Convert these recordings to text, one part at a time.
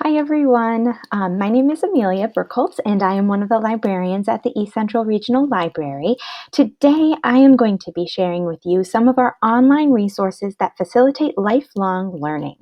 Hi everyone, my name is Amelia Burkholtz and I am one of the librarians at the East Central Regional Library. Today I am going to be sharing with you some of our online resources that facilitate lifelong learning.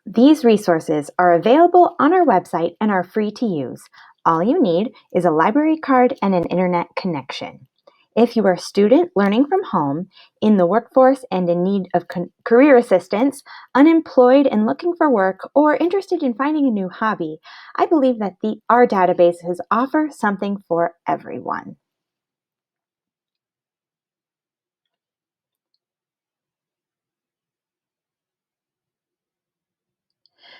These resources are available on our website and are free to use. All you need is a library card and an internet connection. If you are a student learning from home, in the workforce and in need of career assistance, unemployed and looking for work, or interested in finding a new hobby, I believe that our databases offer something for everyone.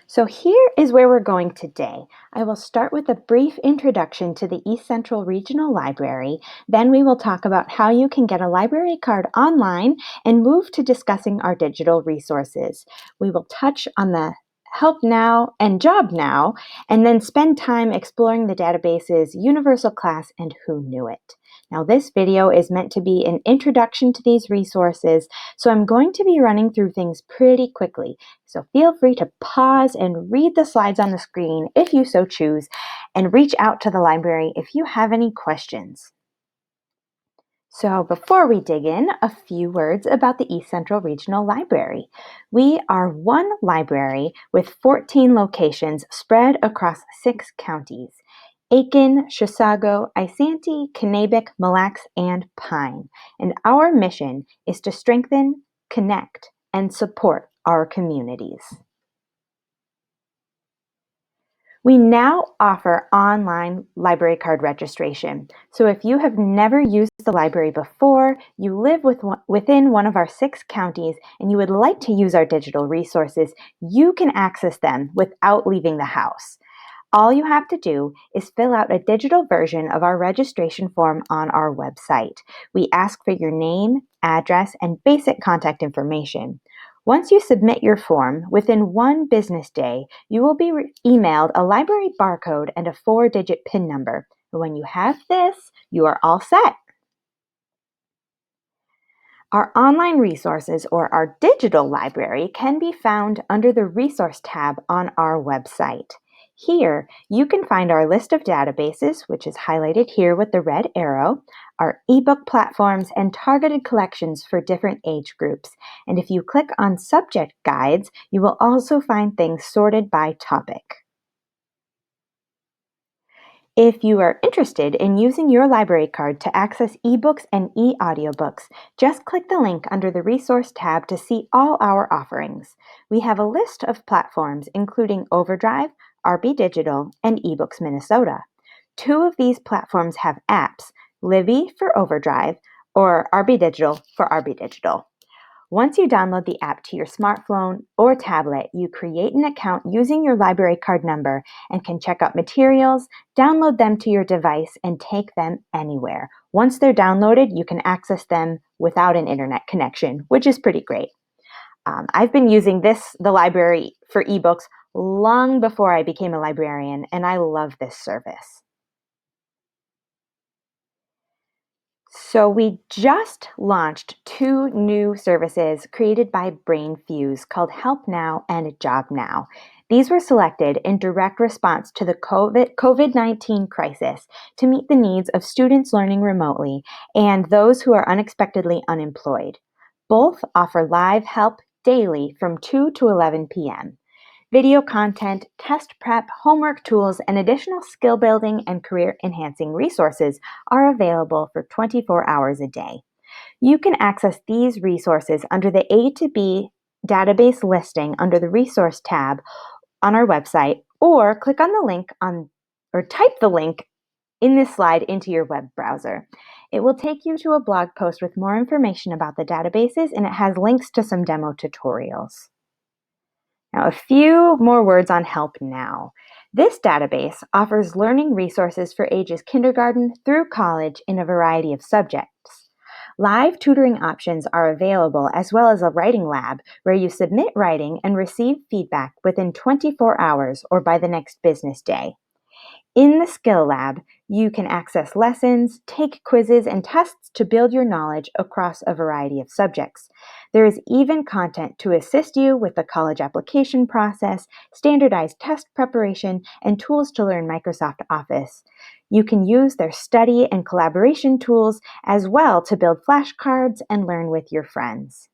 So here is where we're going today. I will start with a brief introduction to the East Central Regional Library. Then we will talk about how you can get a library card online and move to discussing our digital resources. We will touch on the Help Now and Job Now, and then spend time exploring the databases Universal Class and Who Knew It. Now this video is meant to be an introduction to these resources, so I'm going to be running through things pretty quickly. So feel free to pause and read the slides on the screen if you so choose, and reach out to the library if you have any questions. So before we dig in, a few words about the East Central Regional Library. We are one library with 14 locations spread across 6 counties: Aiken, Chisago, Isanti, Kanabec, Mille Lacs, and Pine. And our mission is to strengthen, connect, and support our communities. We now offer online library card registration. So if you have never used the library before, you live within one of our 6 counties, and you would like to use our digital resources, you can access them without leaving the house. All you have to do is fill out a digital version of our registration form on our website. We ask for your name, address, and basic contact information. Once you submit your form, within 1 business day, you will be emailed a library barcode and a 4-digit PIN number. And when you have this, you are all set. Our online resources, or our digital library, can be found under the Resource tab on our website. Here, you can find our list of databases, which is highlighted here with the red arrow, our ebook platforms, and targeted collections for different age groups. And if you click on Subject Guides, you will also find things sorted by topic. If you are interested in using your library card to access ebooks and e-audiobooks, just click the link under the Resource tab to see all our offerings. We have a list of platforms including Overdrive, RB Digital, and eBooks Minnesota. 2 of these platforms have apps, Libby for Overdrive or RB Digital for RB Digital. Once you download the app to your smartphone or tablet, you create an account using your library card number and can check out materials, download them to your device, and take them anywhere. Once they're downloaded, you can access them without an internet connection, which is pretty great. I've been using the library for ebooks long before I became a librarian, and I love this service. So we just launched 2 new services created by BrainFuse called Help Now and Job Now. These were selected in direct response to the COVID-19 crisis to meet the needs of students learning remotely and those who are unexpectedly unemployed. Both offer live help daily from 2 to 11 p.m. Video content, test prep, homework tools, and additional skill building and career enhancing resources are available for 24 hours a day. You can access these resources under the A to B database listing under the Resource tab on our website, or click on the link or type the link in this slide into your web browser. It will take you to a blog post with more information about the databases, and it has links to some demo tutorials. Now, a few more words on Help Now. This database offers learning resources for ages kindergarten through college in a variety of subjects. Live tutoring options are available, as well as a writing lab where you submit writing and receive feedback within 24 hours or by the next business day. In the Skill Lab, you can access lessons, take quizzes, and tests to build your knowledge across a variety of subjects. There is even content to assist you with the college application process, standardized test preparation, and tools to learn Microsoft Office. You can use their study and collaboration tools as well to build flashcards and learn with your friends.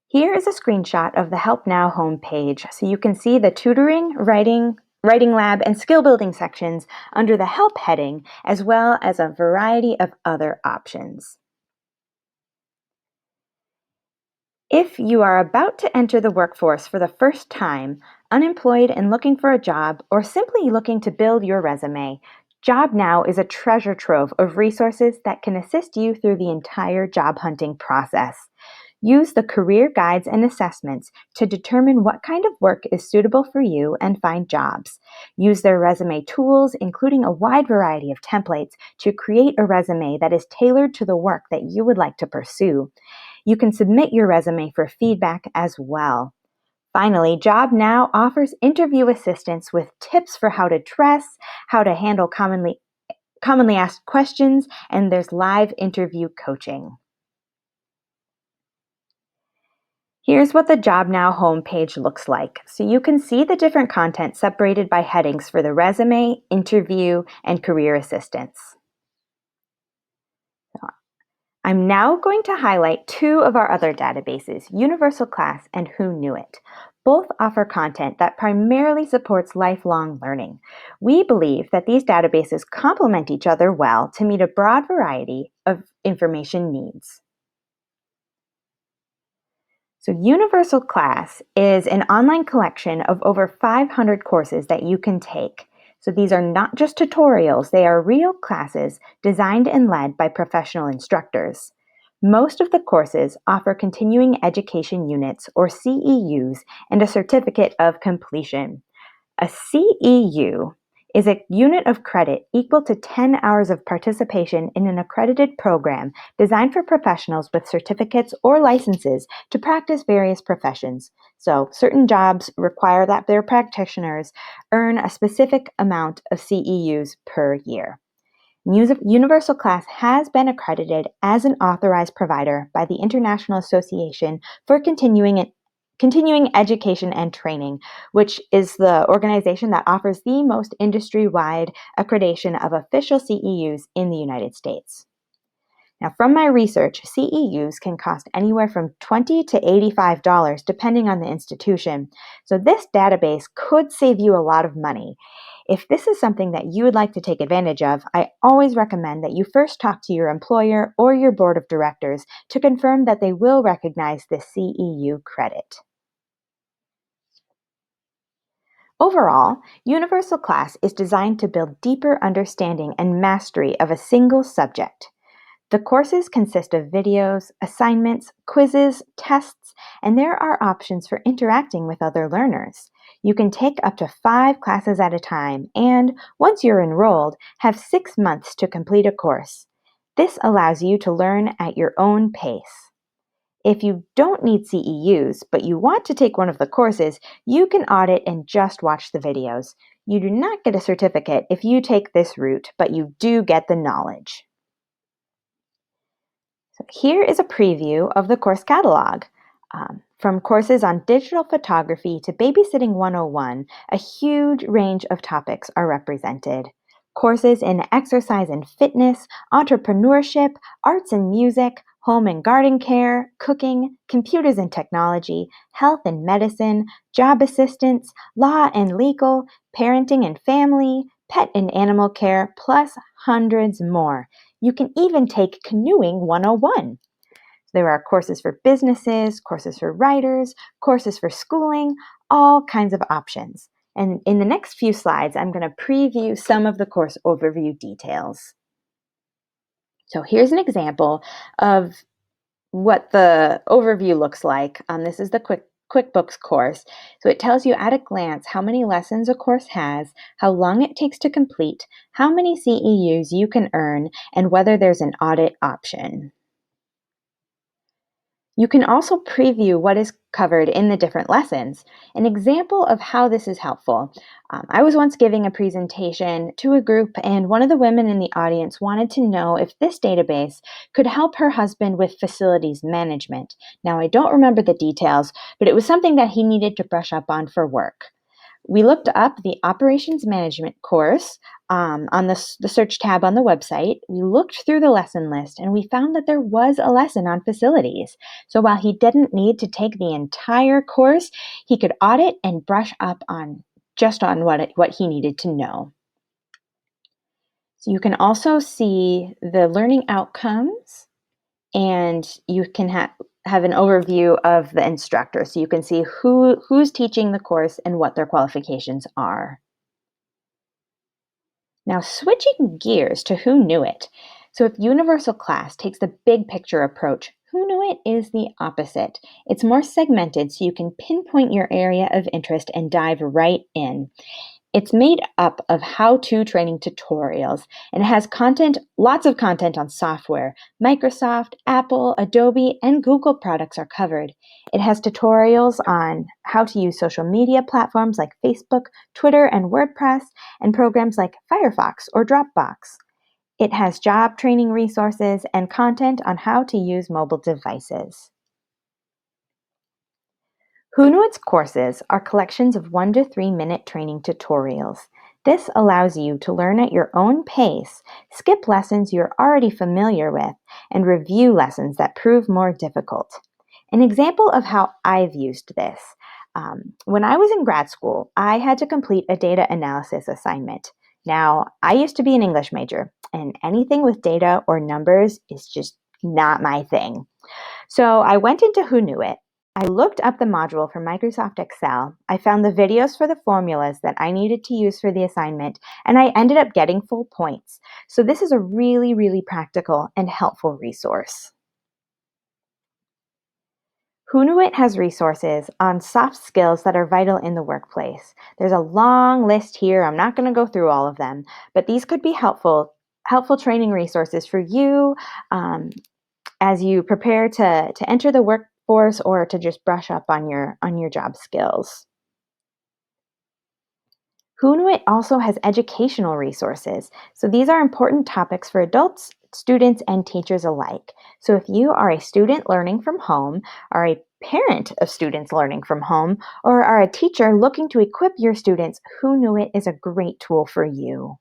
Here is a screenshot of the Help Now homepage, so you can see the tutoring, writing lab, and skill building sections under the Help heading, as well as a variety of other options. If you are about to enter the workforce for the first time, unemployed and looking for a job, or simply looking to build your resume, Job Now is a treasure trove of resources that can assist you through the entire job hunting process. Use the career guides and assessments to determine what kind of work is suitable for you and find jobs. Use their resume tools, including a wide variety of templates, to create a resume that is tailored to the work that you would like to pursue. You can submit your resume for feedback as well. Finally, Job Now offers interview assistance with tips for how to dress, how to handle commonly asked questions, and there's live interview coaching. Here's what the Job Now homepage looks like. So you can see the different content separated by headings for the resume, interview, and career assistance. I'm now going to highlight two of our other databases, Universal Class and Who Knew It. Both offer content that primarily supports lifelong learning. We believe that these databases complement each other well to meet a broad variety of information needs. So Universal Class is an online collection of over 500 courses that you can take. So these are not just tutorials, they are real classes designed and led by professional instructors. Most of the courses offer continuing education units, or CEUs, and a certificate of completion. A CEU is a unit of credit equal to 10 hours of participation in an accredited program designed for professionals with certificates or licenses to practice various professions. So certain jobs require that their practitioners earn a specific amount of CEUs per year. Universal Class has been accredited as an authorized provider by the International Association for Continuing Education and Training, which is the organization that offers the most industry-wide accreditation of official CEUs in the United States. Now, from my research, CEUs can cost anywhere from $20 to $85 depending on the institution. So this database could save you a lot of money. If this is something that you would like to take advantage of, I always recommend that you first talk to your employer or your board of directors to confirm that they will recognize the CEU credit. Overall, Universal Class is designed to build deeper understanding and mastery of a single subject. The courses consist of videos, assignments, quizzes, tests, and there are options for interacting with other learners. You can take up to 5 classes at a time and, once you're enrolled, have 6 months to complete a course. This allows you to learn at your own pace. If you don't need CEUs, but you want to take one of the courses, you can audit and just watch the videos. You do not get a certificate if you take this route, but you do get the knowledge. So here is a preview of the course catalog. From courses on digital photography to Babysitting 101, a huge range of topics are represented. Courses in exercise and fitness, entrepreneurship, arts and music, home and garden care, cooking, computers and technology, health and medicine, job assistance, law and legal, parenting and family, pet and animal care, plus hundreds more. You can even take Canoeing 101. There are courses for businesses, courses for writers, courses for schooling, all kinds of options. And in the next few slides, I'm going to preview some of the course overview details. So here's an example of what the overview looks like. This is the QuickBooks course. So it tells you at a glance how many lessons a course has, how long it takes to complete, how many CEUs you can earn, and whether there's an audit option. You can also preview what is covered in the different lessons. An example of how this is helpful. I was once giving a presentation to a group, and one of the women in the audience wanted to know if this database could help her husband with facilities management. Now, I don't remember the details, but it was something that he needed to brush up on for work. We looked up the operations management course on the search tab on the website. We looked through the lesson list and we found that there was a lesson on facilities. So while he didn't need to take the entire course, he could audit and brush up on what he needed to know. So you can also see the learning outcomes, and you can have an overview of the instructor. So you can see who's teaching the course and what their qualifications are. Now, switching gears to Who Knew It? So, if Universal Class takes the big picture approach, Who Knew It is the opposite. It's more segmented so you can pinpoint your area of interest and dive right in. It's made up of how-to training tutorials, and it has lots of content on software. Microsoft, Apple, Adobe, and Google products are covered. It has tutorials on how to use social media platforms like Facebook, Twitter, and WordPress, and programs like Firefox or Dropbox. It has job training resources and content on how to use mobile devices. Who Knew It's courses are collections of 1 to 3 minute training tutorials. This allows you to learn at your own pace, skip lessons you're already familiar with, and review lessons that prove more difficult. An example of how I've used this. When I was in grad school, I had to complete a data analysis assignment. Now, I used to be an English major, and anything with data or numbers is just not my thing. So I went into Who Knew It. I looked up the module for Microsoft Excel. I found the videos for the formulas that I needed to use for the assignment, and I ended up getting full points. So this is a really, really practical and helpful resource. Who Knew It has resources on soft skills that are vital in the workplace. There's a long list here. I'm not going to go through all of them, but these could be helpful training resources for you as you prepare to enter the workforce or to just brush up on your job skills. Who Knew It also has educational resources. So these are important topics for adults, students, and teachers alike. So if you are a student learning from home, are a parent of students learning from home, or are a teacher looking to equip your students, Who Knew It is a great tool for you.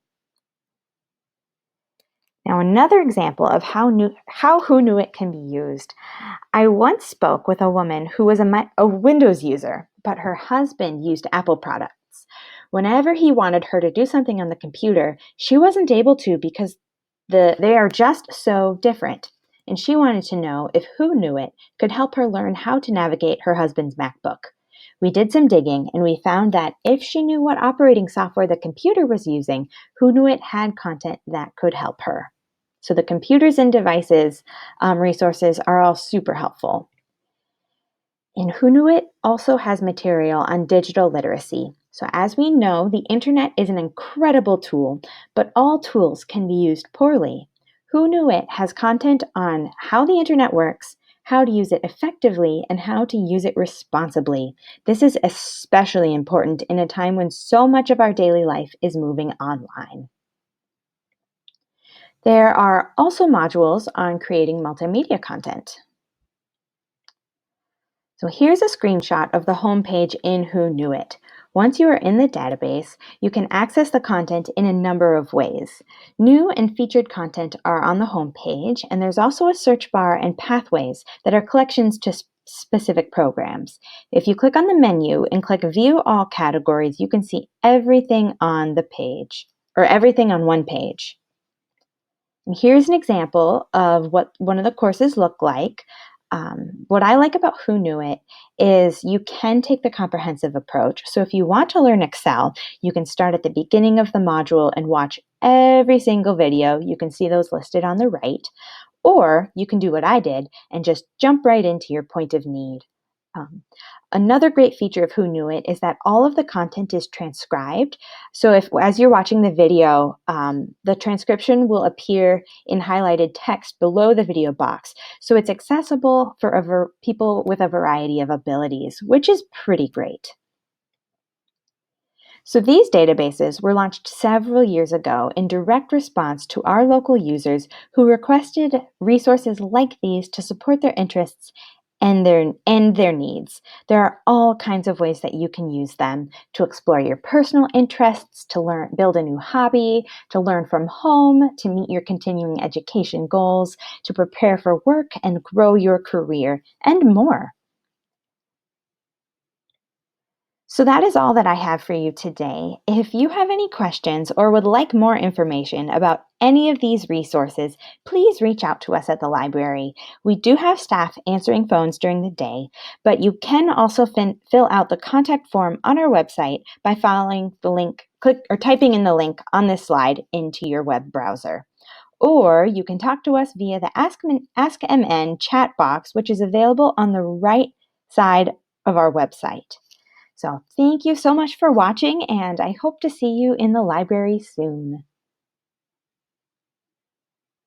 Now, another example of how Who Knew It can be used. I once spoke with a woman who was a Windows user, but her husband used Apple products. Whenever he wanted her to do something on the computer, she wasn't able to because they are just so different. And she wanted to know if Who Knew It could help her learn how to navigate her husband's MacBook. We did some digging and we found that if she knew what operating software the computer was using, Who Knew It had content that could help her. So the computers and devices resources are all super helpful. And Who Knew It also has material on digital literacy. So as we know, the internet is an incredible tool, but all tools can be used poorly. Who Knew It has content on how the internet works, how to use it effectively, and how to use it responsibly. This is especially important in a time when so much of our daily life is moving online. There are also modules on creating multimedia content. So here's a screenshot of the homepage in Who Knew It. Once you are in the database, you can access the content in a number of ways. New and featured content are on the homepage, and there's also a search bar and pathways that are collections to specific programs. If you click on the menu and click View All Categories, you can see everything on the page, or everything on one page. And here's an example of what one of the courses look like. What I like about Who Knew It is you can take the comprehensive approach. So if you want to learn Excel, you can start at the beginning of the module and watch every single video. You can see those listed on the right. Or you can do what I did and just jump right into your point of need. Um, Another great feature of Who Knew It is that all of the content is transcribed. So if, as you're watching the video, the transcription will appear in highlighted text below the video box. So it's accessible for people with a variety of abilities, which is pretty great. So these databases were launched several years ago in direct response to our local users who requested resources like these to support their interests and their needs. There are all kinds of ways that you can use them to explore your personal interests, to build a new hobby, to learn from home, to meet your continuing education goals, to prepare for work and grow your career, and more. So that is all that I have for you today. If you have any questions or would like more information about any of these resources, please reach out to us at the library. We do have staff answering phones during the day, but you can also fill out the contact form on our website by following the link, typing in the link on this slide into your web browser. Or you can talk to us via the Ask MN chat box, which is available on the right side of our website. So thank you so much for watching, and I hope to see you in the library soon.